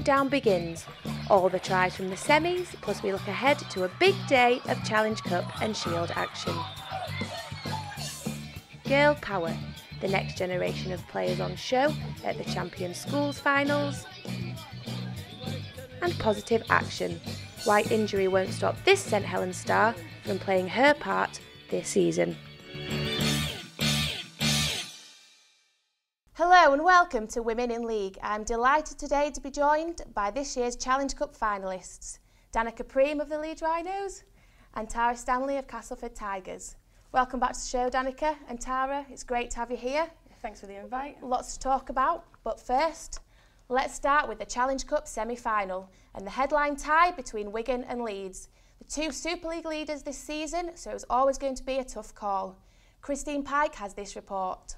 countdown begins. All the tries from the semis, plus we look ahead to a big day of Challenge Cup and Shield action. Girl Power, the next generation of players on show at the Champion Schools finals. And Positive Action, why injury won't stop this St Helens star from playing her part this season. Hello and welcome to Women in League. I'm delighted today to be joined by this year's Challenge Cup finalists, Danica Costa of the Leeds Rhinos and Tara Stanley of Castleford Tigers. Welcome back to the show, Danica and Tara. It's great to have you here. Thanks for the invite. Lots to talk about, but first, let's start with the Challenge Cup semi-final and the headline tie between Wigan and Leeds. The two Super League leaders this season, so it was always going to be a tough call. Christine Pike has this report.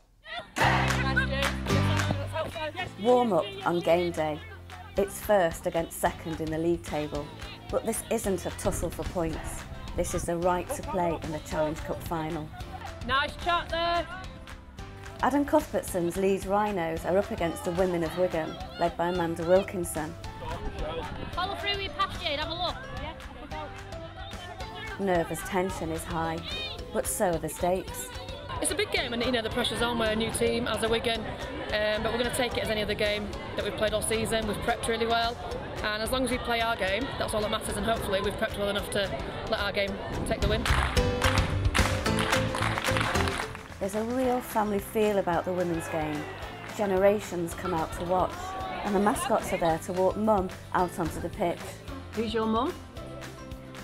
Warm-up on game day. It's first against second in the league table, but this isn't a tussle for points. This is the right to play in the Challenge Cup final. Nice chat there. Adam Cuthbertson's Leeds Rhinos are up against the women of Wigan, led by Amanda Wilkinson. Follow through your pass, Jade, have a look. Nervous tension is high, but so are the stakes. It's a big game and the pressure's on. We're a new team as a Wigan, but we're going to take it as any other game that we've played all season. We've prepped really well, and as long as we play our game, that's all that matters, and hopefully we've prepped well enough to let our game take the win. There's a real family feel about the women's game. Generations come out to watch, and the mascots are there to walk Mum out onto the pitch. Who's your mum?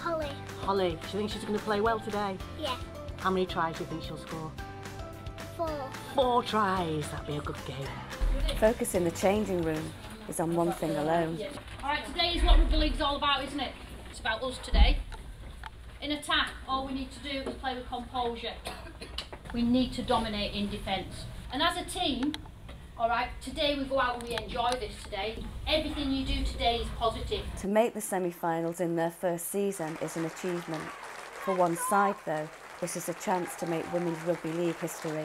Holly. Holly. Do you think she's going to play well today? Yeah. How many tries do you think she'll score? 4. 4 tries. That'd be a good game. Focus in the changing room is on one thing alone. Alright, today is what Rugby League's all about, isn't it? It's about us today. In attack, all we need to do is play with composure. We need to dominate in defence. And as a team, alright, today we go out and we enjoy this today. Everything you do today is positive. To make the semi-finals in their first season is an achievement. For one side though, this is a chance to make Women's Rugby League history.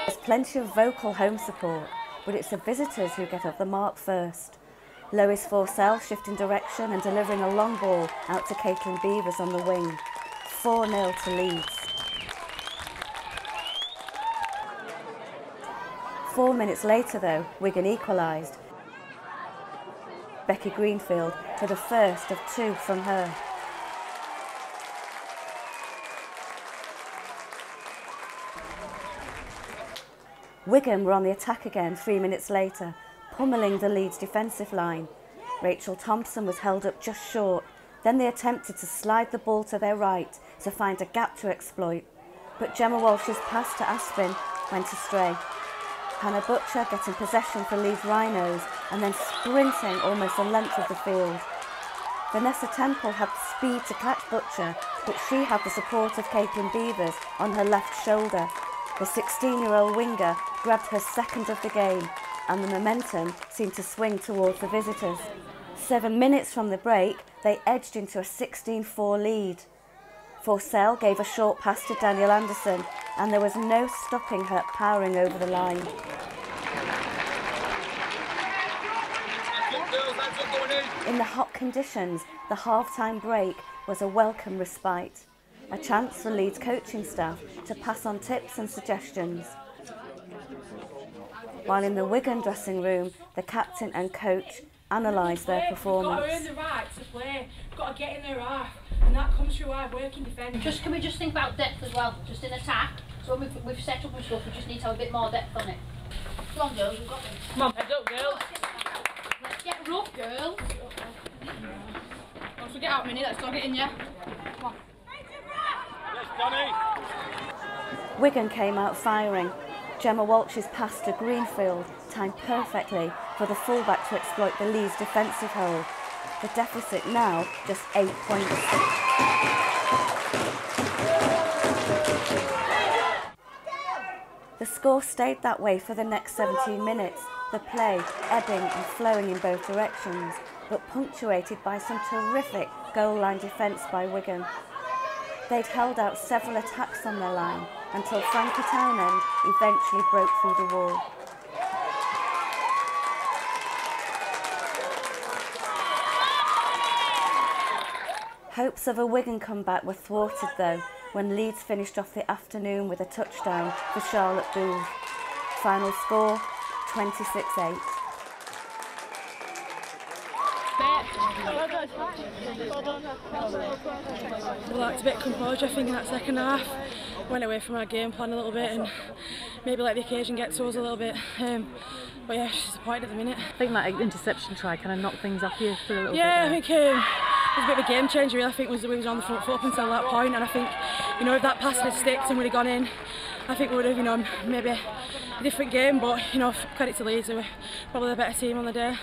There's plenty of vocal home support, but it's the visitors who get off the mark first. Lois Forsell shifting direction and delivering a long ball out to Caitlin Beavers on the wing. 4-0 to Leeds. 4 minutes later though, Wigan equalised. Becky Greenfield for the first of 2 from her. Wigan were on the attack again 3 minutes later, pummelling the Leeds defensive line. Rachel Thompson was held up just short, then they attempted to slide the ball to their right to find a gap to exploit, but Gemma Walsh's pass to Aspin went astray. Hannah Butcher getting possession for Leeds Rhinos and then sprinting almost the length of the field. Vanessa Temple had the speed to catch Butcher, but she had the support of Caitlin Beavers on her left shoulder. The 16-year-old winger grabbed her second of the game and the momentum seemed to swing towards the visitors. 7 minutes from the break, they edged into a 16-4 lead. Forsell gave a short pass to Daniel Anderson and there was no stopping her powering over the line. In the hot conditions, the half-time break was a welcome respite. A chance for Leeds coaching staff to pass on tips and suggestions. While in the Wigan dressing room, the captain and coach analysed their performance. We've got to earn the right to play. We've got to get in their half, and that comes through our work in defence. Can we just think about depth as well, just in attack? So when we've set up and stuff, we just need to have a bit more depth on it. Come on, girls, we've got them. Come on, head up, girls. Let's get rough, girls. Once we get out a minute, let's go get in, yeah? Come on. Wigan came out firing. Gemma Walsh's pass to Greenfield timed perfectly for the fullback to exploit the Leeds defensive hole. The deficit now just 8 points. The score stayed that way for the next 17 minutes, the play ebbing and flowing in both directions, but punctuated by some terrific goal line defence by Wigan. They'd held out several attacks on their line until Frankie Townend eventually broke through the wall. Hopes of a Wigan comeback were thwarted though when Leeds finished off the afternoon with a touchdown for Charlotte Booth. Final score 26-8. We lacked a bit of composure, I think, in that second half. Went away from our game plan a little bit and maybe let the occasion get to us a little bit. But yeah, just disappointed at the minute. I think that interception try kind of knocked things off you for a little bit. Yeah, I think it was a bit of a game changer, really. I think we was on the front foot up until that point, and I think, if that pass had sticked and we'd have gone in, I think we would have, maybe a different game. But credit to Leeds, they were probably the better team on the day.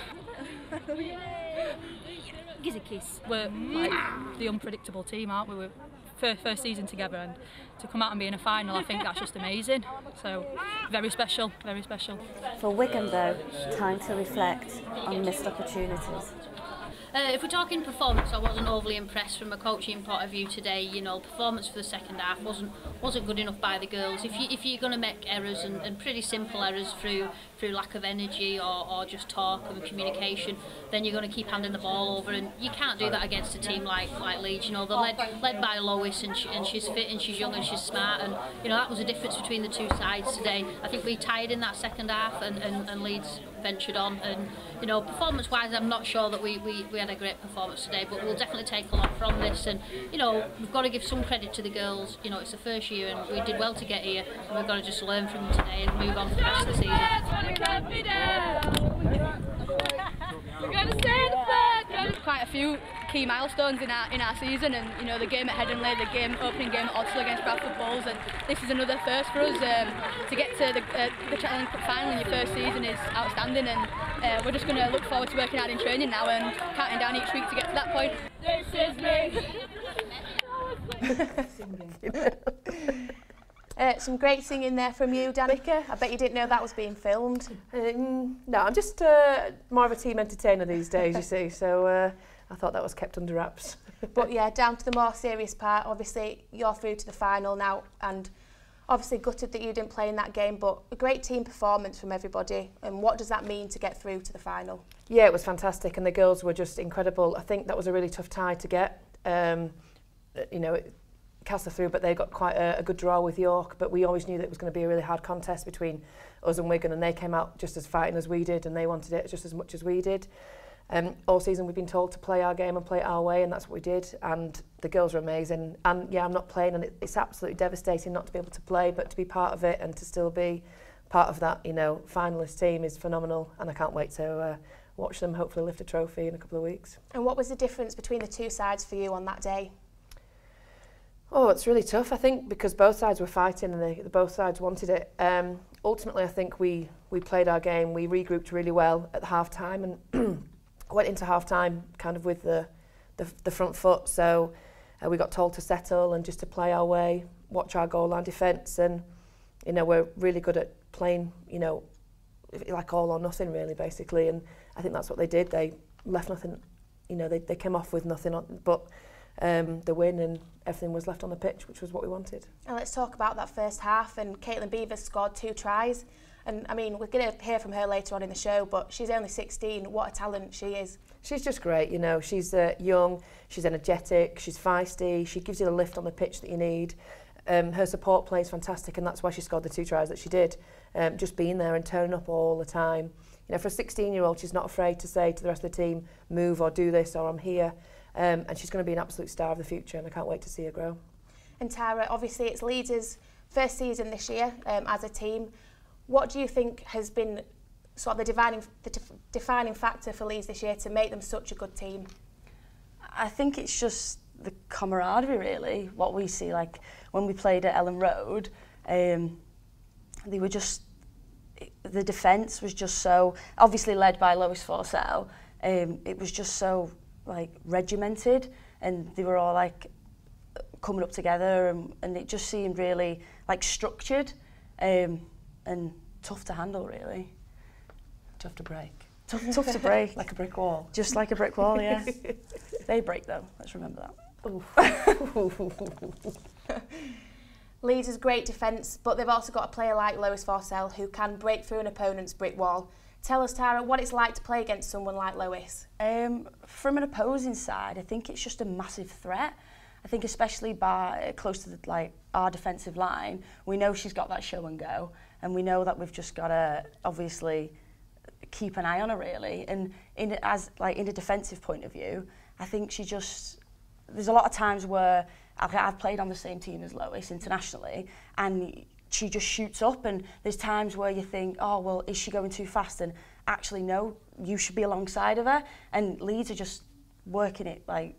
Gives a kiss. We're like the unpredictable team, aren't we? We're first season together, and to come out and be in a final, I think that's just amazing. So very special, very special. For Wigan though, time to reflect on missed opportunities. If we're talking performance, I wasn't overly impressed from a coaching point of view today. Performance for the second half wasn't good enough by the girls. If you're going to make errors and pretty simple errors through lack of energy or just talk and communication, then you're going to keep handing the ball over, and you can't do that against a team like Leeds. They're led by Lois, and she's fit and she's young and she's smart, and that was the difference between the two sides today. I think we tied in that second half, and Leeds ventured on, and performance wise I'm not sure that we had a great performance today, but we'll definitely take a lot from this, and we've got to give some credit to the girls. It's the first year and we did well to get here, and we've got to just learn from them today and move on for the rest of the season. Quite a few key milestones in our season, and the game at Headingley, the opening game at Odsal against Bradford Bulls, and this is another first for us. To get to the Challenge Cup final in your first season is outstanding, and we're just going to look forward to working hard in training now and counting down each week to get to that point. This is me. Some great singing there from you, Danica. I bet you didn't know that was being filmed. No, I'm just more of a team entertainer these days, you see, so I thought that was kept under wraps. But yeah, down to the more serious part. Obviously, you're through to the final now, and obviously gutted that you didn't play in that game, but a great team performance from everybody. And what does that mean to get through to the final? Yeah, it was fantastic, and the girls were just incredible. I think that was a really tough tie to get. Castle through, but they got quite a good draw with York, but we always knew that it was going to be a really hard contest between us and Wigan, and they came out just as fighting as we did, and they wanted it just as much as we did. All season we've been told to play our game and play it our way, and that's what we did, and the girls are amazing. And yeah, I'm not playing, and it's absolutely devastating not to be able to play, but to be part of it and to still be part of that finalist team is phenomenal, and I can't wait to watch them hopefully lift a trophy in a couple of weeks. And what was the difference between the two sides for you on that day? Oh, it's really tough, I think, because both sides were fighting and both sides wanted it. Ultimately, I think we played our game, we regrouped really well at the half-time and went into half-time kind of with the front foot. So we got told to settle and just to play our way, watch our goal line defence, and, we're really good at playing, like all or nothing really, basically. And I think that's what they did. They left nothing, they came off with nothing on, but the win and everything was left on the pitch, which was what we wanted. And let's talk about that first half, and Caitlin Beavers scored 2 tries, and I mean we're going to hear from her later on in the show, but she's only 16. What a talent she is. She's just great, she's young, she's energetic, she's feisty, she gives you the lift on the pitch that you need. Her support play is fantastic, and that's why she scored the 2 tries that she did, just being there and turning up all the time. For a 16-year-old, she's not afraid to say to the rest of the team, move or do this or I'm here. And she's going to be an absolute star of the future, and I can't wait to see her grow. And Tara, obviously it's Leeds' first season this year as a team. What do you think has been sort of the defining factor for Leeds this year to make them such a good team? I think it's just the camaraderie, really. What we see, like when we played at Ellen Road, they were just, the defence was just so, obviously led by Lois Forsell, it was just so regimented, and they were all coming up together, and it just seemed really structured and tough to handle, really. Tough to break. Tough to break. Like a brick wall. Just like a brick wall, yeah. They break though, let's remember that. Leeds is great defence, but they've also got a player like Lois Forsell who can break through an opponent's brick wall. Tell us, Tara, what it's like to play against someone like Lois. From an opposing side, I think it's just a massive threat. I think especially close to our defensive line, we know she's got that show and go, and we know that we've just got to obviously keep an eye on her really. And in a defensive point of view, I think there's a lot of times where I've played on the same team as Lois internationally, and she just shoots up, and there's times where you think, oh, well, is she going too fast? And actually, no, you should be alongside of her. And Leeds are just working it like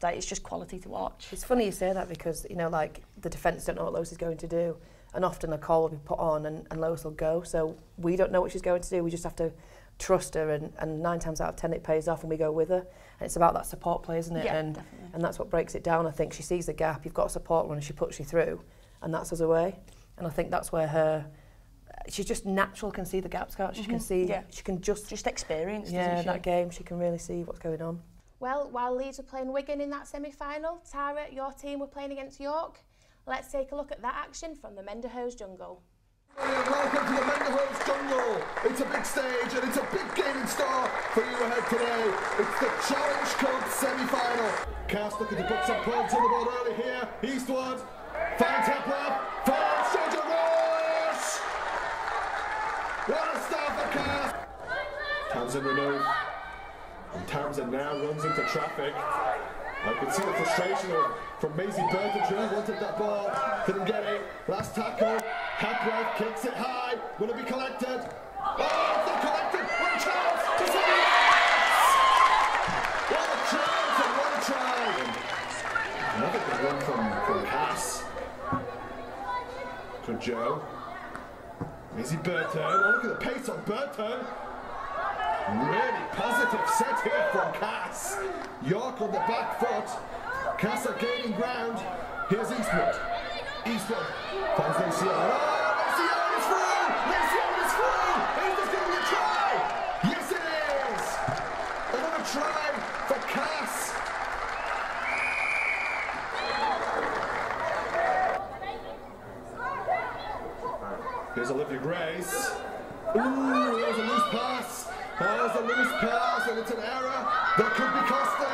it's just quality to watch. It's funny you say that because, you know, like the defence don't know what Lois is going to do. And often a call will be put on and Lois will go. So we don't know what she's going to do. We just have to trust her, and 9 times out of 10 it pays off and we go with her. And it's about that support play, isn't it? Yeah, and definitely. And that's what breaks it down. I think she sees the gap, you've got a support run and she puts you through, and that's us away. And I think that's where she's just natural, can see the gaps, can't she? She can see, she can just experience, that game, she can really see what's going on. Well, while Leeds were playing Wigan in that semi-final, Tara, your team were playing against York. Let's take a look at that action from the Menderhose Jungle. Welcome to the Menderhose Jungle. It's a big stage and it's a big game in store for you ahead today. It's the Challenge Cup semi-final. Cass looking to put some points on the board early here. Eastwood finds Hepworth, finds Georgia Ross. What a start for Cass. Townsend removed. And Townsend now runs into traffic. I can see the frustration from Maisie Burton. She really wanted that ball, couldn't get it. Last tackle, Hepworth kicks it high. Will it be collected? Oh, it's not collected. What a chance! What a chance and what a try! Another good one from Cass. To Joe. Maisie Burton. Oh, look at the pace on Burton. Really positive set here from Cass. York on the back foot. Cass are gaining ground. Here's Eastwood. Eastwood finds Lacey Owen. Oh, Lacey Owen is through! Lacey Owen is through! Is this going to be a try? Yes, it is! Another try for Cass. Here's Olivia Grace. Ooh, that was a loose pass. There's a loose pass and it's an error that could be costly.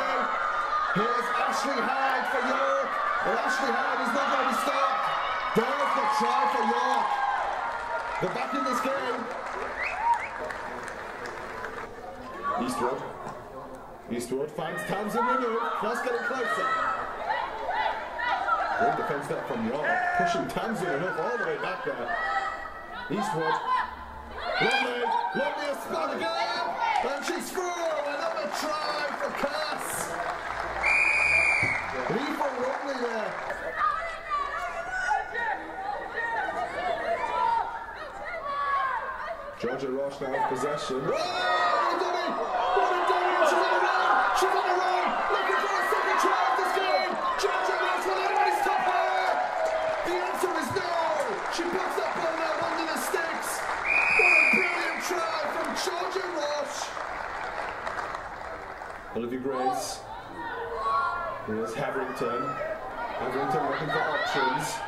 Here's Ashley Hyde for York, and Ashley Hyde is not going to be stopped. There's the try for York. They're back in this game. Eastwood finds Townsend removed. That's getting closer. Great defence there from York, pushing Townsend enough all the way back there. Eastwood. Lovely a spot again, and she's through. Another try for Cass. Lethal Rumley there. Georgia Roche now has possession. Oh, what a dummy! What a dummy! She's on the run! She's on the run! Looking for a second try of this game! Georgia Roche, will anybody stop her? The answer is no! She puts that ball out under the sticks! What a brilliant try from Georgia Roche! Olivia Grace. Here's Hetherington. Hetherington looking for options.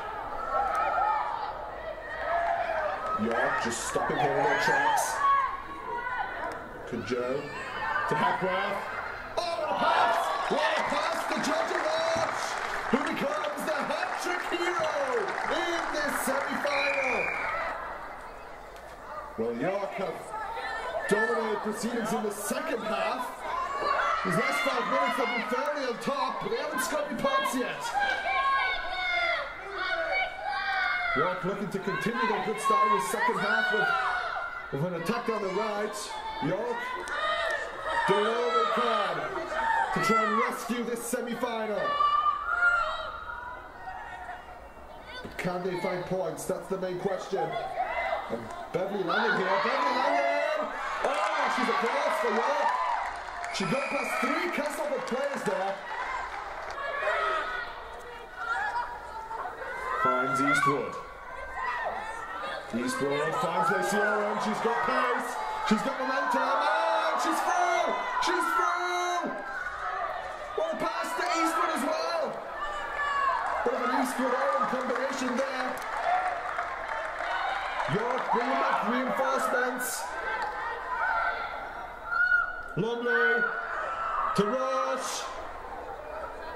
York just stopping here in their tracks. Joe to Hepworth. Oh, what a pass! What a pass to Georgia Roche, who becomes the hat-trick hero in this semi-final. Well, York have dominated proceedings in the second half. These last 5 minutes they've been fairly on top, but they haven't scored any points yet. York looking to continue their good start in the second half with an attack on the right. York doing all they can to try and rescue this semi-final. But can they find points? That's the main question. And Beverly Lanning here. Beverly Lanning! Oh, she's across for York. She got past 3 Castleford players there. Finds Eastwood. Eastwood finds Lacey Owen. She's got pace. She's got momentum. Oh, she's through. She's through. What a pass to Eastwood as well. Bit of an Eastwood-Owen combination there. York bringing back reinforcements. Lumley to Rush.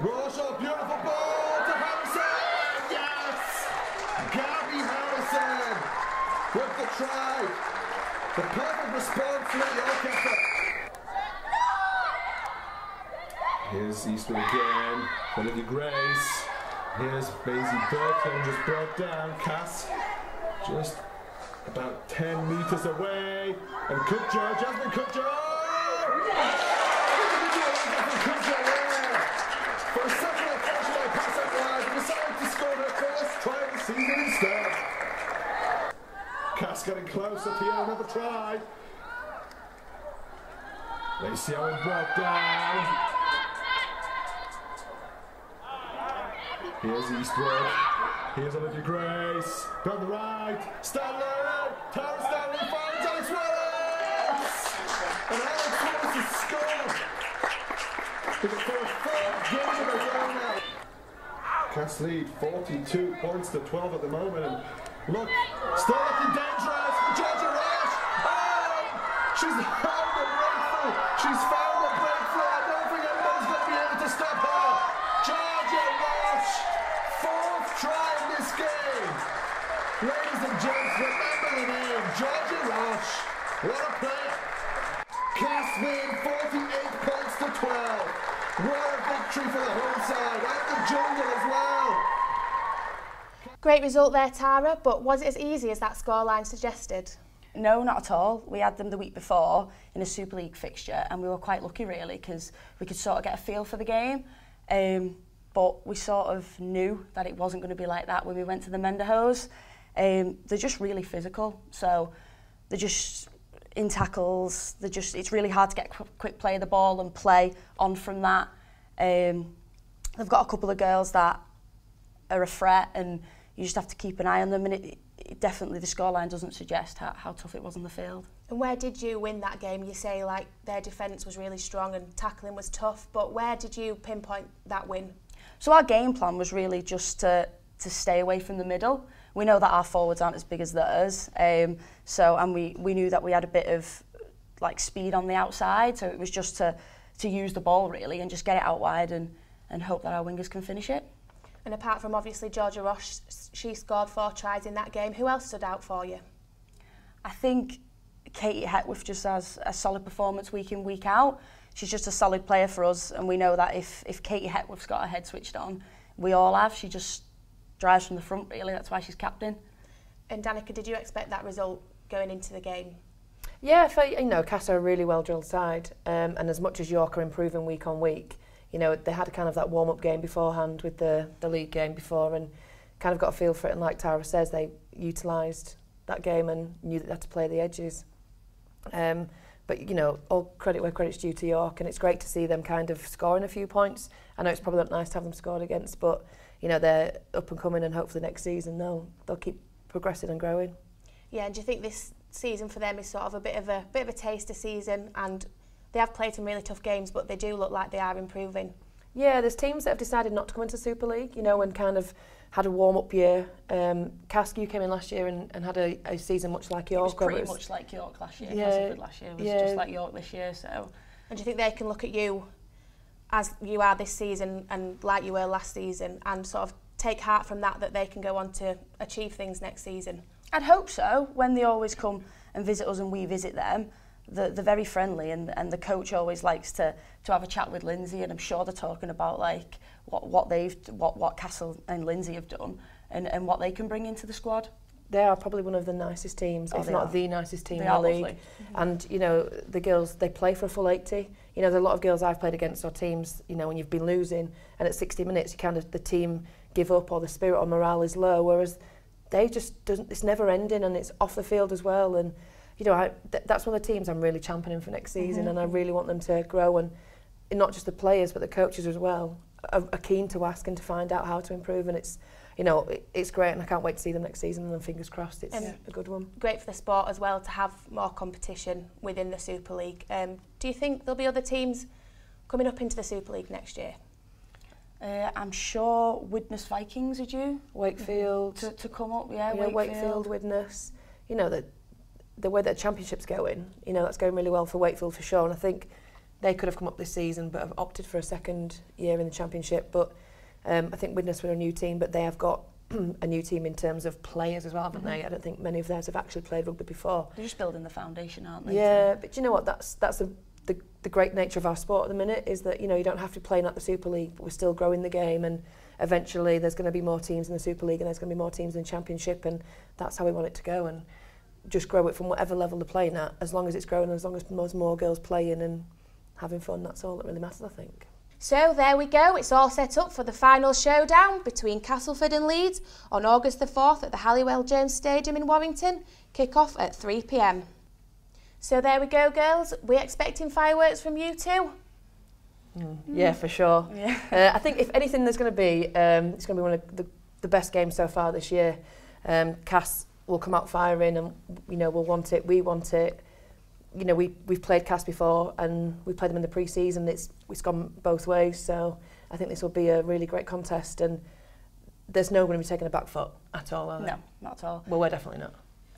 Rush, oh, beautiful ball to Harrison. Yes! Gabby Harrison with the try. The perfect response from York effort. Here's Eastwood again. Olivia Grace. Here's Maisie Burton just brought down. Cass just about 10 metres away. And Cudjoe, Jasmine Cudjoe! For a second occasional pass out wide, decided to score her first try of the season instead. Cass getting closer to yet another try. Lacey Owen brought down. Here's Eastwood. Here's Olivia Grace. Down the right. Stanley. Tara Stanley finds Alex Wallace. And Alex Wallace has scored. For the third game of the row now. Cass lead 42 points to 12 at the moment. And look, still looking dangerous. Georgia Rush. Oh! She's found the breakthrough. She's found the breakthrough. I don't think anyone's going to be able to stop her. Georgia Rush. Fourth try in this game. Ladies and gents, remember the name. Georgia Rush. What a play. Cass win 48 points to 12. What a victory for the home side and the jungle as well. Great result there, Tara, but was it as easy as that scoreline suggested? No, not at all. We had them the week before in a Super League fixture and we were quite lucky really because we could sort of get a feel for the game. But we sort of knew that it wasn't going to be like that when we went to the Menderhose. They're just really physical, so they're just in tackles. It's really hard to get quick play of the ball and play on from that. They've got a couple of girls that are a threat, and you just have to keep an eye on them. And it definitely, the scoreline doesn't suggest how tough it was on the field. And where did you win that game? You say like their defence was really strong and tackling was tough, but where did you pinpoint that win? So our game plan was really just to stay away from the middle. We know that our forwards aren't as big as theirs, and we knew that we had a bit of like speed on the outside, so it was just to use the ball really and just get it out wide and hope that our wingers can finish it. And apart from obviously Georgia Roche, she scored 4 tries in that game. Who else stood out for you? I think Katie Hetworth just has a solid performance week in, week out. She's just a solid player for us, and we know that if Katie Hetworth's got her head switched on, we all have. She just drives from the front really, that's why she's captain. And Danica, did you expect that result going into the game? Yeah, Cass are a really well drilled side, and as much as York are improving week on week, they had kind of that warm-up game beforehand with the league game before and kind of got a feel for it, and like Tara says, they utilised that game and knew that they had to play the edges. But, all credit where credit's due to York, and it's great to see them kind of scoring a few points. I know it's probably not nice to have them scored against, but, they're up and coming, and hopefully next season they'll keep progressing and growing. Yeah, and do you think this season for them is sort of a bit of a taster season, and they have played some really tough games, but they do look like they are improving? Yeah, there's teams that have decided not to come into Super League, and kind of had a warm-up year. Cass, you came in last year and had a season much like York. It was pretty much like York last year. Castleford last year was just like York this year. So. And do you think they can look at you as you are this season and like you were last season and sort of take heart from that they can go on to achieve things next season? I'd hope so. When they always come and visit us and we visit them, they're very friendly, and the coach always likes to have a chat with Lindsay, and I'm sure they're talking about like what Castle and Lindsay have done and what they can bring into the squad. They are probably one of the nicest teams, if not the nicest team in the league. Lovely. And the girls, they play for a full 80. There's a lot of girls I've played against or teams, when you've been losing and at 60 minutes the team give up or the spirit or morale is low, whereas they just it's never ending, and it's off the field as well. And that's one of the teams I'm really championing for next season, and I really want them to grow, and not just the players but the coaches as well are keen to ask and to find out how to improve, and it's great, and I can't wait to see them next season, and fingers crossed it's a good one. Great for the sport as well to have more competition within the Super League. Do you think there'll be other teams coming up into the Super League next year? I'm sure Widnes Vikings are due. Wakefield. To come up, yeah, Wakefield, Widnes. You know, the way that the Championship's going, you know, that's going really well for Wakefield for sure. And I think they could have come up this season but have opted for a second year in the Championship. But I think Widnes were a new team, but they have got a new team in terms of players as well, haven't they? I don't think many of theirs have actually played rugby before. They're just building the foundation, aren't they? Yeah, but you know what? That's the great nature of our sport at the minute, is that, you know, you don't have to play at the Super League, but we're still growing the game, and eventually there's going to be more teams in the Super League and there's going to be more teams in the Championship, and that's how we want it to go, and just grow it from whatever level they're playing at. As long as it's growing, as long as there's more girls playing and having fun, that's all that really matters, I think. So there we go, it's all set up for the final showdown between Castleford and Leeds on August the 4th at the Halliwell Jones Stadium in Warrington, kick-off at 3 p.m. So there we go, girls. We're expecting fireworks from you too? Yeah, for sure. Yeah. I think if anything there's going to be, it's going to be one of the best games so far this year. Cass will come out firing, and, you know, we'll want it, we want it. You know, we've played Cass before, and we played them in the pre-season. It's gone both ways, so I think this will be a really great contest, and there's no one going to be taking a back foot at all, are they? No, not at all. Well, we're definitely not.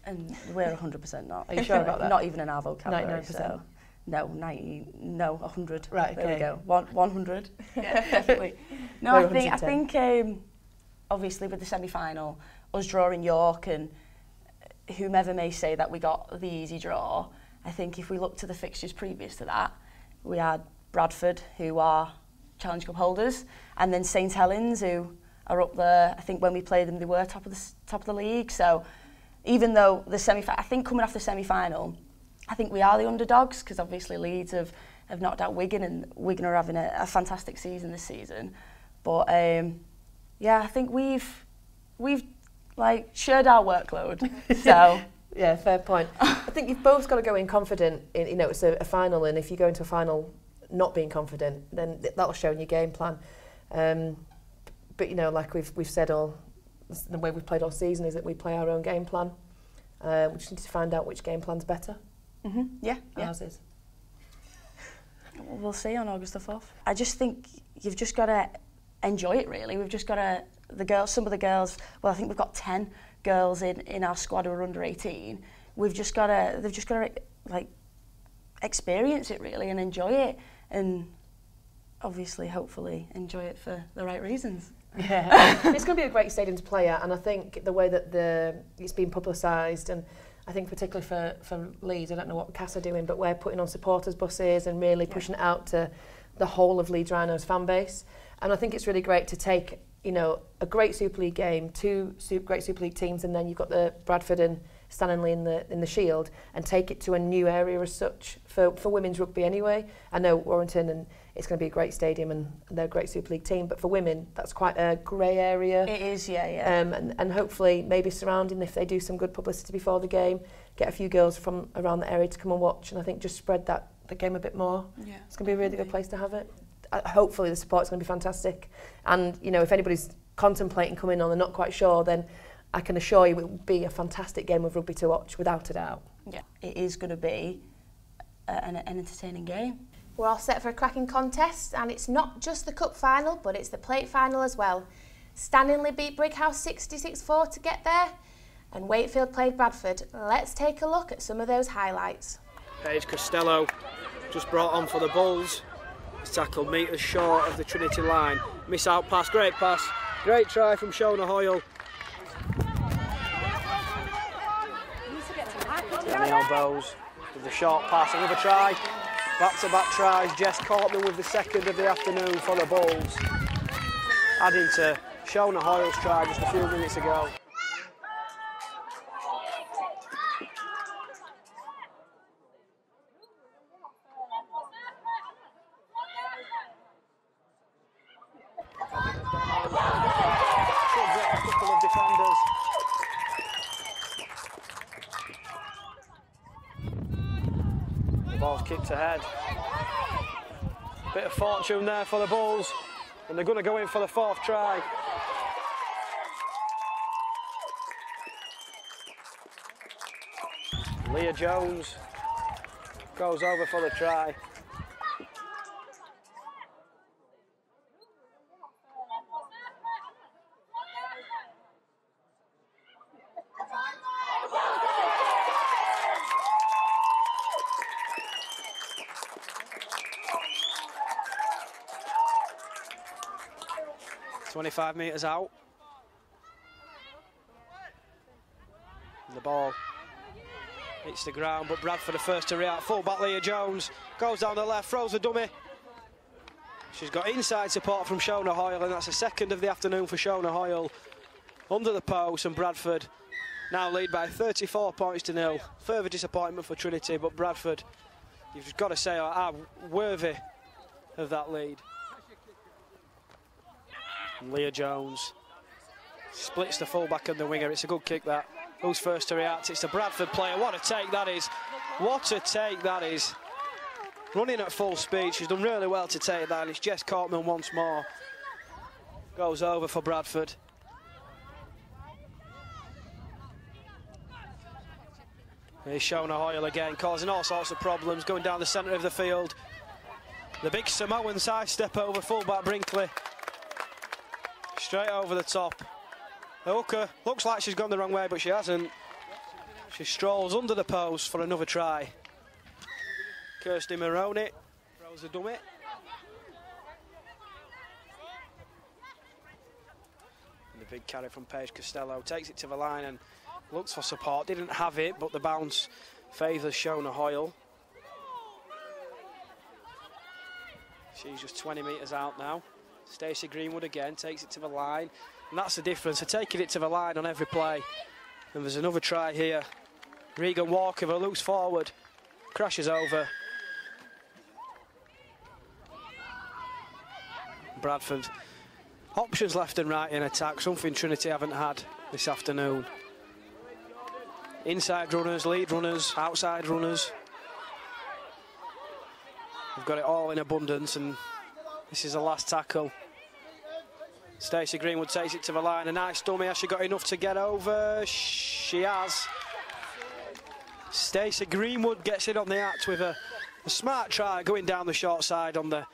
And we're 100% not. Are you sure about that? Not even in our vocabulary. 99%? So. No, 90, no, 100. Right, okay. There we go. 100. Yeah, definitely. No, I think obviously with the semi-final, us drawing York and whomever may say that we got the easy draw, I think if we look to the fixtures previous to that, we had Bradford, who are Challenge Cup holders, and then St Helens, who are up there. I think when we played them, they were top of the league. So even though I think coming off the semi-final, I think we are the underdogs, because obviously Leeds have knocked out Wigan, and Wigan are having a fantastic season this season. But yeah, I think we've like shared our workload. So yeah, fair point. I think you've both got to go in confident. You know, it's a final, and if you go into a final not being confident, then that'll show in your game plan. But you know, like we've said, the way we've played all season is that we play our own game plan. We just need to find out which game plan's better. Yeah. Ours is. We'll see on August the 4th. I just think you've just got to enjoy it, really. We've just got to, some of the girls, well, I think we've got 10 girls in our squad who are under 18. They've just got to like experience it, really, and enjoy it, and obviously, hopefully, enjoy it for the right reasons. Yeah, it's going to be a great stadium to play at, and I think the way that it's been publicised, and I think particularly for Leeds, I don't know what Cass are doing, but we're putting on supporters buses and really pushing it out to the whole of Leeds Rhinos fan base. And I think it's really great to take, you know, a great Super League game, two great Super League teams, and then you've got the Bradford and Stanley in the Shield, and take it to a new area as such for women's rugby anyway. I know Warrington, and it's going to be a great stadium, and they're a great Super League team, but for women that's quite a grey area. It is, yeah. And hopefully maybe surrounding, if they do some good publicity before the game, get a few girls from around the area to come and watch, and I think just spread the game a bit more. Yeah, it's going to be a really good place to have it. Hopefully the support's going to be fantastic, and you know, if anybody's contemplating coming on, they're not quite sure, then I can assure you it will be a fantastic game of rugby to watch, without a doubt. Yeah, it is going to be an entertaining game. We're all set for a cracking contest, and it's not just the cup final, but it's the plate final as well. Stanley beat Brighouse 66-4 to get there, and Wakefield played Bradford. Let's take a look at some of those highlights. Paige Costello just brought on for the Bulls. He's tackled metres short of the Trinity line. Miss out pass, great pass. Great try from Shona Hoyle. On the elbows with the short pass, another try. Back-to-back tries. Jess Cortman with the second of the afternoon for the Bulls. Adding to Shona Hoyle's try just a few minutes ago. Ball's kicked ahead. Bit of fortune there for the Bulls, and they're going to go in for the fourth try. Leah Jones goes over for the try. 25 metres out. And the ball hits the ground, but Bradford are first to react. Full-back Leah Jones goes down the left, throws the dummy. She's got inside support from Shona Hoyle, and that's the second of the afternoon for Shona Hoyle. Under the post, and Bradford now lead by 34 points to 0. Further disappointment for Trinity, but Bradford, you've just got to say, are worthy of that lead. And Leah Jones splits the full-back and the winger. It's a good kick, that. Who's first to react? It's the Bradford player. What a take that is. What a take that is. Running at full speed. She's done really well to take that. And it's Jess Cortman once more. Goes over for Bradford. Here's Shona Hoyle again, causing all sorts of problems, going down the centre of the field. The big Samoan side step over full-back Brinkley. Straight over the top. The hooker looks like she's gone the wrong way, but she hasn't. She strolls under the post for another try. Kirsty Maroney throws the dummy. And the big carry from Paige Costello, takes it to the line and looks for support. Didn't have it, but the bounce favours Shona Hoyle. She's just 20 metres out now. Stacey Greenwood again takes it to the line. And that's the difference, they're taking it to the line on every play. And there's another try here. Regan Walker looks forward, crashes over. Bradford, options left and right in attack, something Trinity haven't had this afternoon. Inside runners, lead runners, outside runners. We've got it all in abundance, and this is the last tackle. Stacey Greenwood takes it to the line. A nice dummy. Has she got enough to get over? She has. Stacey Greenwood gets it on the act with a smart try going down the short side on the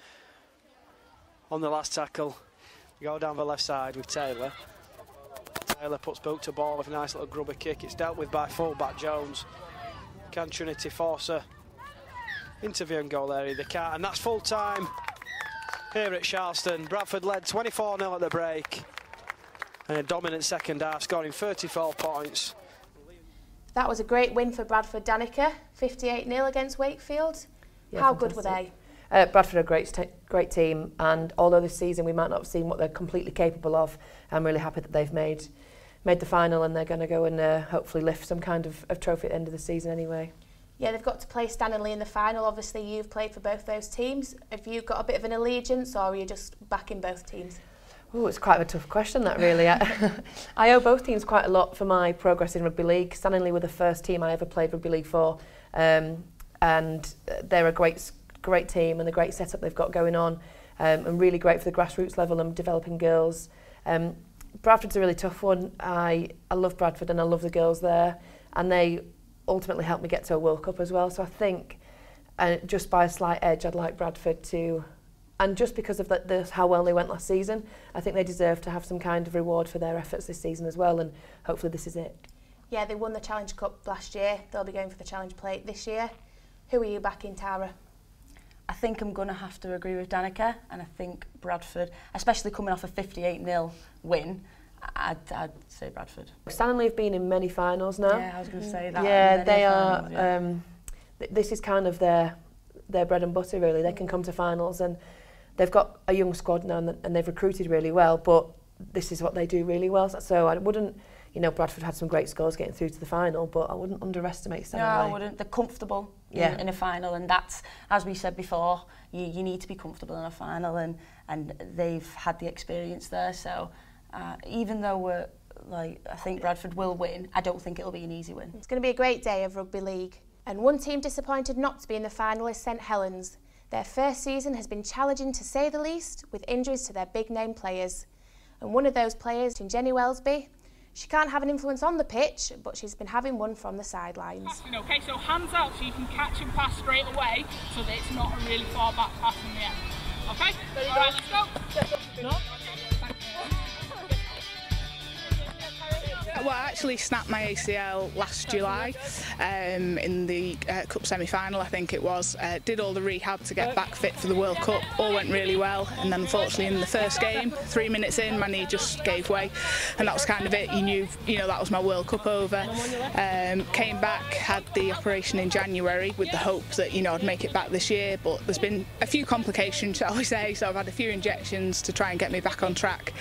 last tackle. Go down the left side with Taylor. Taylor puts boot to ball with a nice little grubber kick. It's dealt with by full-back Jones. Can Trinity force her into the own goal area? They can't, and that's full time here at Charleston. Bradford led 24-0 at the break, and a dominant second half, scoring 34 points. That was a great win for Bradford, Danica. 58-0 against Wakefield. Yeah, how fantastic. Good were they? Bradford are a great team, and although this season we might not have seen what they're completely capable of, I'm really happy that they've made the final, and they're going to go and hopefully lift some kind of trophy at the end of the season anyway. Yeah, they've got to play Stanley in the final. Obviously, you've played for both those teams. Have you got a bit of an allegiance, or are you just backing both teams? Oh, it's quite a tough question, that really. I owe both teams quite a lot for my progress in rugby league. Stanley were the first team I ever played rugby league for, and they're a great team and a great setup they've got going on, and really great for the grassroots level and developing girls. Bradford's a really tough one. I love Bradford and I love the girls there, and they ultimately helped me get to a World Cup as well. So I think just by a slight edge, I'd like Bradford to, and just because of how well they went last season, I think they deserve to have some kind of reward for their efforts this season as well, and hopefully this is it. Yeah, they won the Challenge Cup last year. They'll be going for the Challenge Plate this year. Who are you backing, Tara? I think I'm going to have to agree with Danica, and I think Bradford, especially coming off a 58-0 win, I'd say Bradford. Stanley have been in many finals now. Yeah, I was going to say that. Yeah, they are. Finals, yeah. This is kind of their bread and butter, really. They can come to finals, and they've got a young squad now, and they've recruited really well, but this is what they do really well. So I wouldn't, Bradford had some great scores getting through to the final, but I wouldn't underestimate Stanley. No, I wouldn't. They're comfortable in a final, and that's, as we said before, you need to be comfortable in a final, and they've had the experience there. So even though I think Bradford will win, I don't think it'll be an easy win. It's going to be a great day of rugby league. And one team disappointed not to be in the final is St Helens. Their first season has been challenging to say the least, with injuries to their big name players. And one of those players, Jenny Wellesby, she can't have an influence on the pitch, but she's been having one from the sidelines. Okay, so hands out so you can catch and pass straight away, so that it's not a really far back pass in the end. Okay? Ready, all right, let's go. No. Well, I actually snapped my ACL last July in the Cup semi-final, I think it was. Did all the rehab to get back fit for the World Cup. All went really well, and then unfortunately in the first game, 3 minutes in, my knee just gave way, and that was kind of it. You knew, that was my World Cup over. Came back, had the operation in January with the hope that I'd make it back this year, but there's been a few complications, shall we say. So I've had a few injections to try and get me back on track.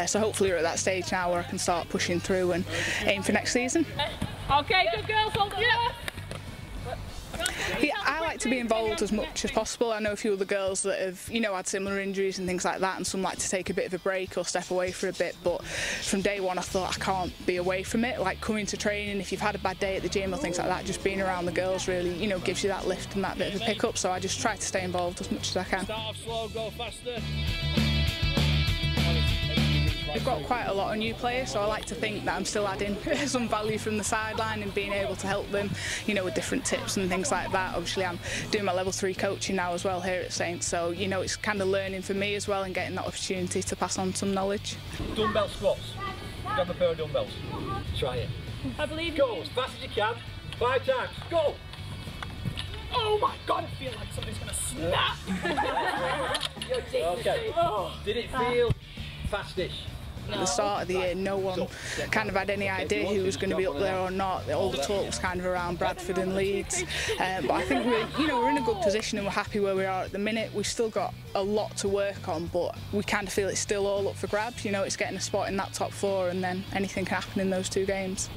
So hopefully we're at that stage now where I can start pushing through and aim for next season. Okay, good girls, hold it. Yeah, I like to be involved as much as possible. I know a few other girls that have, had similar injuries and things like that, and some like to take a bit of a break or step away for a bit, but from day one I thought I can't be away from it. Like coming to training, if you've had a bad day at the gym or things like that, just being around the girls really, gives you that lift and that bit of a pick up, so I just try to stay involved as much as I can. Start slow, go faster. We've got quite a lot of new players, so I like to think that I'm still adding some value from the sideline and being able to help them, with different tips and things like that. Obviously I'm doing my level 3 coaching now as well here at Saints, so it's kind of learning for me as well and getting that opportunity to pass on some knowledge. Dumbbell squats. Grab a pair of dumbbells. Try it. I believe Go as fast as you can. 5 times. Go! Oh my God, I feel like something's going to snap. Okay. Did it feel fastish? At the start of the year, no one kind of had any idea who was going to be up there or not. All the talk was kind of around Bradford and Leeds, but I think we're in a good position and we're happy where we are at the minute. We've still got a lot to work on, but we kind of feel it's still all up for grabs. It's getting a spot in that top 4, and then anything can happen in those 2 games.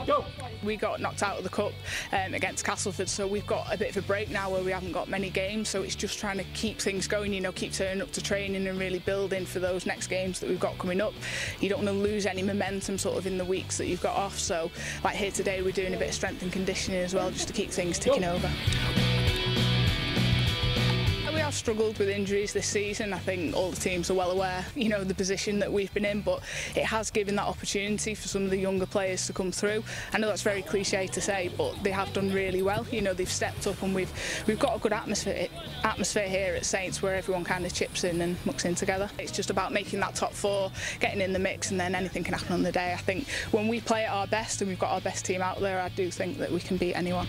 Go. We got knocked out of the Cup against Castleford, so we've got a bit of a break now where we haven't got many games, so it's just trying to keep things going, keep turning up to training and really building for those next games that we've got coming up. You don't want to lose any momentum sort of in the weeks that you've got off, so like here today we're doing a bit of strength and conditioning as well, just to keep things ticking over. We have struggled with injuries this season. I think all the teams are well aware, the position that we've been in, but it has given that opportunity for some of the younger players to come through. I know that's very cliche to say, but they have done really well. They've stepped up, and we've got a good atmosphere here at Saints where everyone kind of chips in and mucks in together. It's just about making that top 4, getting in the mix, and then anything can happen on the day. I think when we play at our best and we've got our best team out there, I do think that we can beat anyone.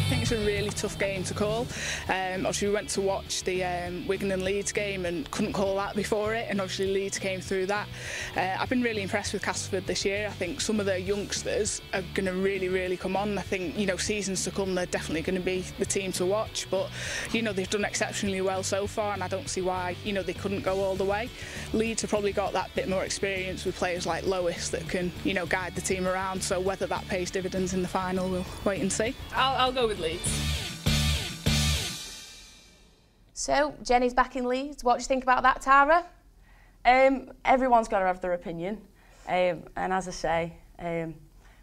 I think it's a really tough game to call. Obviously we went to watch the Wigan and Leeds game and couldn't call that before it, and obviously Leeds came through that. I've been really impressed with Castleford this year. I think some of their youngsters are going to really come on. I think seasons to come they're definitely going to be the team to watch, but they've done exceptionally well so far, and I don't see why they couldn't go all the way. Leeds have probably got that bit more experience with players like Lois that can guide the team around, so whether that pays dividends in the final we'll wait and see. I'll go with Leeds. So, Jenny's back in Leeds. What do you think about that, Tara? Everyone's got to have their opinion. And as I say,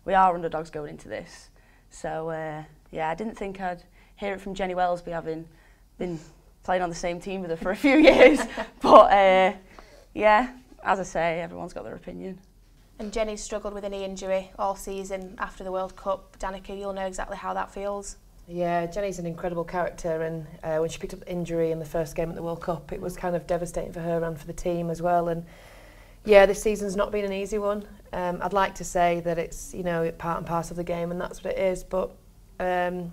we are underdogs going into this. So, I didn't think I'd hear it from Jenny Wellesby, having been playing on the same team with her for a few years. But, as I say, everyone's got their opinion. And Jenny's struggled with a knee injury all season after the World Cup. Danica, you'll know exactly how that feels. Yeah, Jenny's an incredible character, and when she picked up the injury in the first game at the World Cup, it was kind of devastating for her and for the team as well. And yeah, this season's not been an easy one. I'd like to say that it's part and parcel of the game, and that's what it is. But I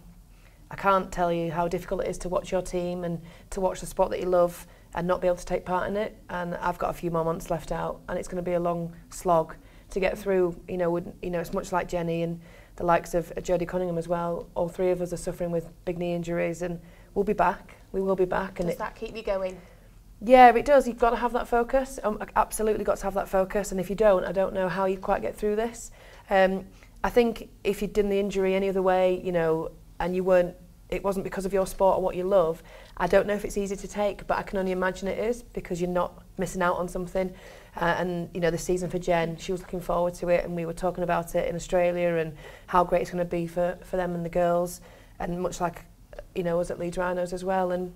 can't tell you how difficult it is to watch your team and to watch the sport that you love and not be able to take part in it. And I've got a few more months left out, and it's going to be a long slog to get through. It's much like Jenny and the likes of Jodie Cunningham as well. All 3 of us are suffering with big knee injuries, and we'll be back. We will be back. Does that keep you going? Yeah, it does. You've got to have that focus. Absolutely got to have that focus. And if you don't, I don't know how you quite get through this. I think if you'd done the injury any other way, and it wasn't because of your sport or what you love, I don't know if it's easy to take, but I can only imagine it is, because you're not missing out on something. And the season for Jen, she was looking forward to it, and we were talking about it in Australia and how great it's going to be for them and the girls, and much like us at Leeds Rhinos as well. And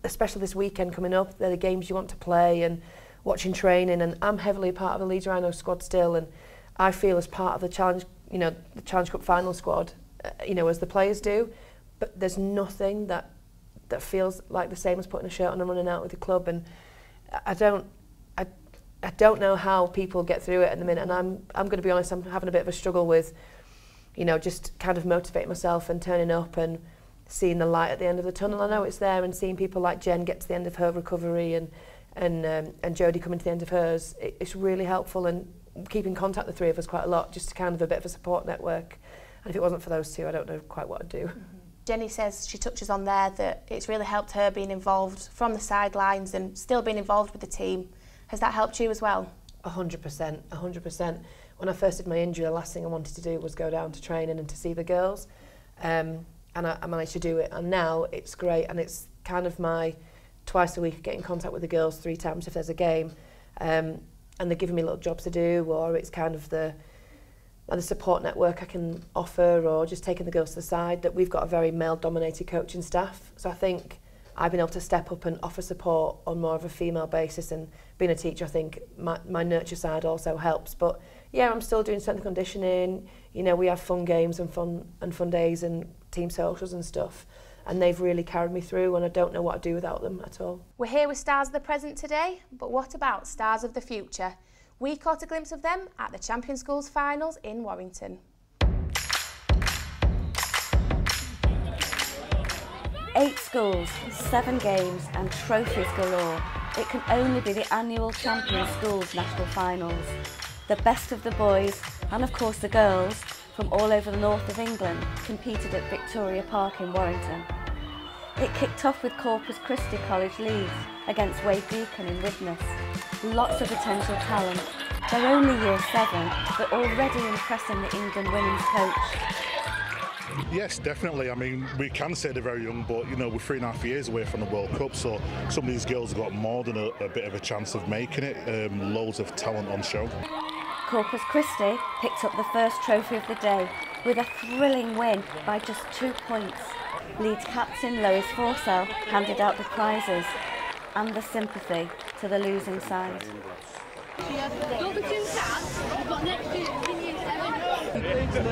especially this weekend coming up, they're the games you want to play and watching training. And I'm heavily a part of the Leeds Rhinos squad still, and I feel as part of the Challenge, the Challenge Cup final squad, as the players do. But there's nothing that feels like the same as putting a shirt on and running out with the club. And I I don't know how people get through it at the minute, and I'm going to be honest, I'm having a bit of a struggle with, you know, just kind of motivating myself and turning up and seeing the light at the end of the tunnel. I know it's there, and seeing people like Jen get to the end of her recovery and Jodie coming to the end of hers, it's really helpful, and keeping contact the three of us quite a lot, just to kind of a bit of a support network. And if it wasn't for those two, I don't know quite what I'd do. Jenny says, she touches on there, that it's really helped her being involved from the sidelines and still being involved with the team. Has that helped you as well? 100%, 100%. When I first did my injury, the last thing I wanted to do was go down to training and to see the girls. And I managed to do it, and now it's great, and it's kind of my twice a week get in contact with the girls 3 times if there's a game, and they're giving me little jobs to do, or it's kind of the support network I can offer, or just taking the girls to the side. That we've got a very male-dominated coaching staff, so I think I've been able to step up and offer support on more of a female basis, and being a teacher, I think my nurture side also helps. But yeah, I'm still doing strength and conditioning. You know, we have fun games and fun days and team socials and stuff, and they've really carried me through, and I don't know what I'd do without them at all. We're here with stars of the present today, but what about stars of the future? We caught a glimpse of them at the Champion Schools finals in Warrington. 8 schools, 7 games and trophies galore. It can only be the annual Champion Schools national finals. The best of the boys, and of course the girls, from all over the north of England competed at Victoria Park in Warrington. It kicked off with Corpus Christi College Leeds against Wade Deacon in Widnes. Lots of potential talent. They're only year 7, but already impressing the England women's coach. Yes, definitely. I mean, we can say they're very young, but you know, we're 3.5 years away from the World Cup, so some of these girls have got more than a bit of a chance of making it. Loads of talent on show. Corpus Christi picked up the first trophy of the day with a thrilling win by just 2 points. Leeds captain Lois Forsell handed out the prizes and the sympathy to the losing side.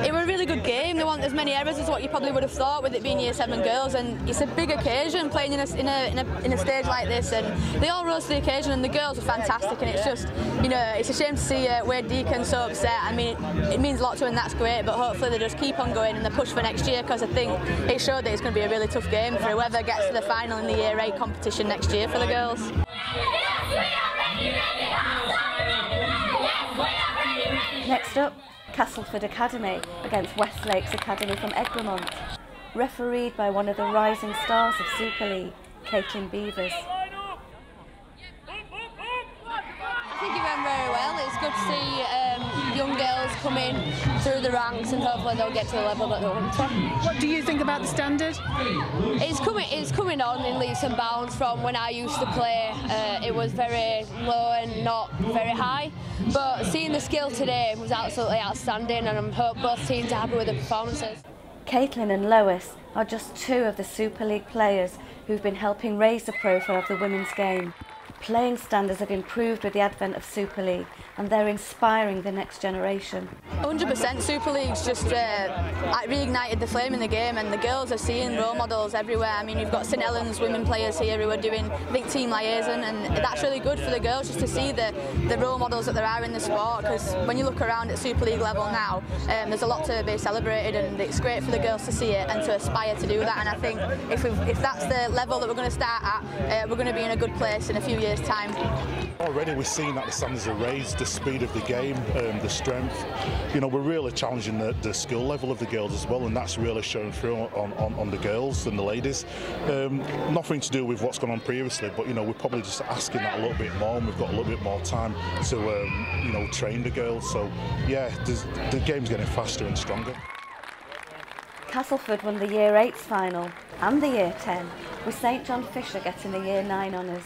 It was a really good game. There weren't as many errors as what you probably would have thought with it being year 7 girls, and it's a big occasion playing in a stage like this, and they all rose to the occasion, and the girls were fantastic, and it's just, you know, it's a shame to see Wade Deacon so upset. I mean, it means a lot to him, and that's great, but hopefully they just keep on going and they push for next year, because I think it showed that it's going to be a really tough game for whoever gets to the final in the year 8 competition next year for the girls. Next up, Castleford Academy against Westlakes Academy from Egremont, refereed by one of the rising stars of Super League, Caitlin Beavers. I think it went very well. It's good to see young girls coming through the ranks, and hopefully they'll get to the level that they want to. What do you think about the standard? It's coming on in leaps and bounds from when I used to play. It was very low and not very high, but seeing the skill today was absolutely outstanding, and I hope both teams are happy with the performances. Caitlin and Lois are just 2 of the Super League players who've been helping raise the profile of the women's game. Playing standards have improved with the advent of Super League, and they're inspiring the next generation. 100%. Super League's just reignited the flame in the game, and the girls are seeing role models everywhere. I mean, you've got St Helens women players here who are doing, I think, team liaison, and that's really good for the girls just to see the role models that there are in the sport, because when you look around at Super League level now, there's a lot to be celebrated, and it's great for the girls to see it and to aspire to do that. And I think if that's the level that we're going to start at, we're going to be in a good place in a few years' time. Already we're seeing that the standards are raised, the speed of the game, the strength. You know, we're really challenging the skill level of the girls as well, and that's really showing through on the girls and the ladies. Nothing to do with what's gone on previously, but you know, we're probably just asking that a little bit more, and we've got a little bit more time to you know, train the girls. So yeah, the game's getting faster and stronger. Castleford won the Year 8's final and the Year 10, with St John Fisher getting the Year 9 honours.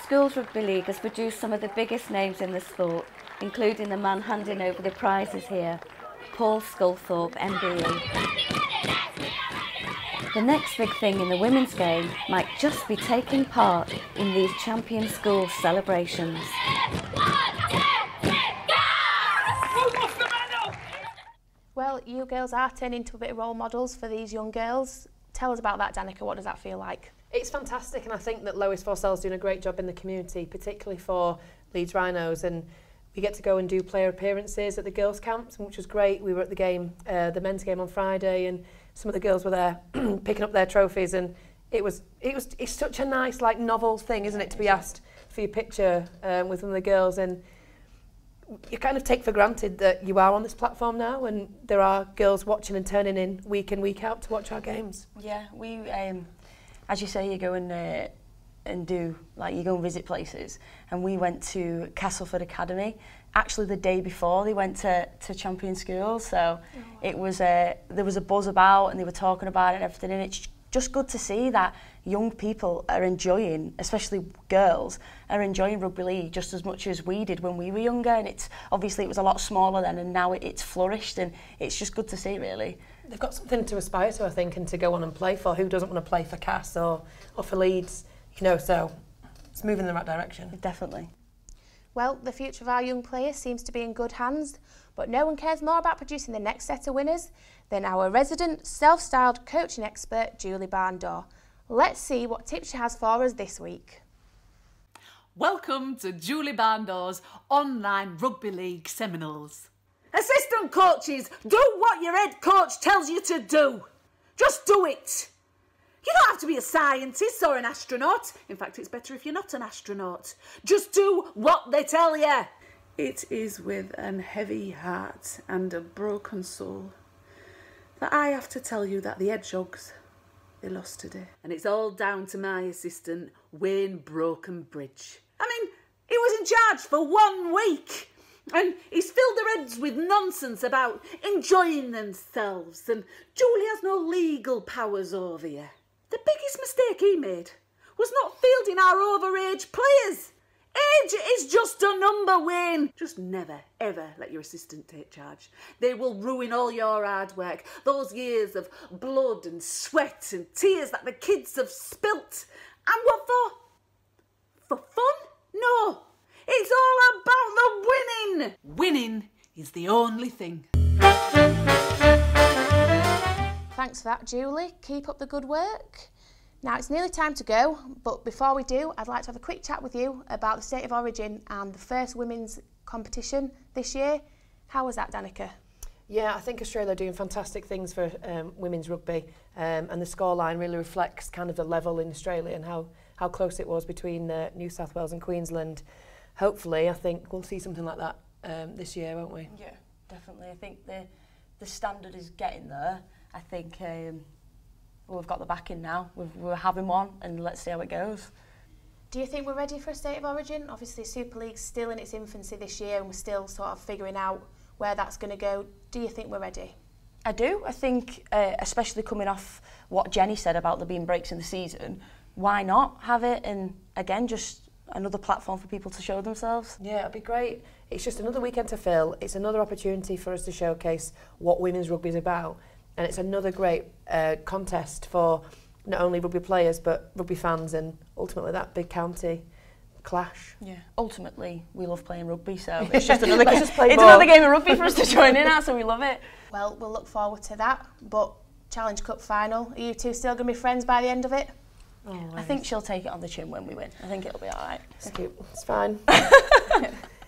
Schools Rugby League has produced some of the biggest names in the sport, including the man handing over the prizes here, Paul Sculthorpe, MBE. The next big thing in the women's game might just be taking part in these Champion Schools celebrations. Well, you girls are turning into a bit of role models for these young girls. Tell us about that, Danica. What does that feel like? It's fantastic, and I think that Lois Forsell's doing a great job in the community, particularly for Leeds Rhinos, and we get to go and do player appearances at the girls' camps, which was great. We were at the game, the men's game on Friday, and some of the girls were there picking up their trophies, and it's such a nice, like, novel thing, isn't it, to be asked for your picture with one of the girls, and you kind of take for granted that you are on this platform now, and there are girls watching and turning in week out to watch our games. Yeah, we, as you say, you go and do, like, you go and visit places, and we went to Castleford Academy actually the day before they went to Champion Schools, so it was there was a buzz about, and they were talking about it and everything, and it's just good to see that young people are enjoying, especially girls, are enjoying rugby league just as much as we did when we were younger, and it's obviously it was a lot smaller then, and now it's flourished, and it's just good to see, really. They've got something to aspire to, I think, and to go on and play for. Who doesn't want to play for Cass or for Leeds? You know, so it's moving in the right direction. Definitely. Well, the future of our young players seems to be in good hands, but no one cares more about producing the next set of winners than our resident self-styled coaching expert, Julie Barndor. Let's see what tips she has for us this week. Welcome to Julie Barndor's online rugby league seminars. Assistant coaches, do what your head coach tells you to do. Just do it. You don't have to be a scientist or an astronaut. In fact, it's better if you're not an astronaut. Just do what they tell you. It is with an heavy heart and a broken soul that I have to tell you that the Hedgehogs, they lost today. And it's all down to my assistant, Wayne Brokenbridge. I mean, he was in charge for 1 week. And he's filled their heads with nonsense about enjoying themselves, and Julie has no legal powers over you. The biggest mistake he made was not fielding our overage players. Age is just a number, Wayne. Just never, ever let your assistant take charge. They will ruin all your hard work, those years of blood and sweat and tears that the kids have spilt. And what for? For fun? No. It's all about the winning. Winning is the only thing. Thanks for that, Julie. Keep up the good work. Now, it's nearly time to go, but before we do, I'd like to have a quick chat with you about the State of Origin and the first women's competition this year. How was that, Danica? Yeah, I think Australia are doing fantastic things for women's rugby, and the scoreline really reflects kind of the level in Australia and how close it was between New South Wales and Queensland. Hopefully, I think we'll see something like that this year, won't we? Yeah, definitely. I think the standard is getting there. I think we've got the backing now. We're having one, and let's see how it goes. Do you think we're ready for a State of Origin? Obviously, Super League's still in its infancy this year, and we're still sort of figuring out where that's going to go. Do you think we're ready? I do. I think, especially coming off what Jenny said about there being breaks in the season, why not have it? And again, just another platform for people to show themselves. Yeah, it'd be great. It's just another weekend to fill. It's another opportunity for us to showcase what women's rugby is about. And it's another great contest for not only rugby players but rugby fans, and ultimately that big county clash. Yeah, ultimately we love playing rugby, so it's just another another game of rugby for us to join in at, so we love it. Well, we'll look forward to that. But Challenge Cup final, are you two still going to be friends by the end of it? Always. I think she'll take it on the chin when we win. I think it'll be all right. It's cute. It's fine.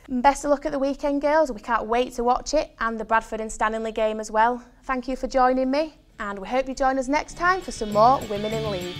Best of luck at the weekend, girls. We can't wait to watch it, and the Bradford and Stanley game as well. Thank you for joining me, and we hope you join us next time for some more Women in League.